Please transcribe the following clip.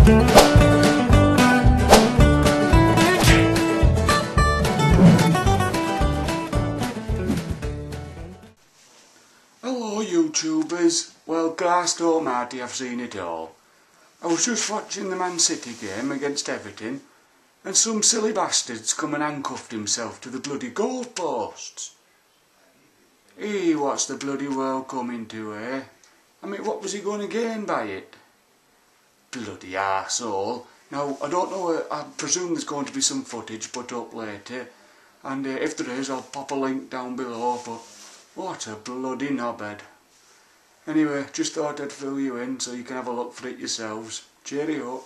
Hello YouTubers, well glassed or Marty, I've seen it all. I was just watching the Man City game against Everton and some silly bastards come and handcuffed himself to the bloody goalposts. What's the bloody world coming to, eh? I mean, what was he going to gain by it? Bloody arsehole. Now, I don't know, I presume there's going to be some footage put up later, and if there is, I'll pop a link down below, but what a bloody knobhead. Anyway, just thought I'd fill you in so you can have a look for it yourselves. Cheerio.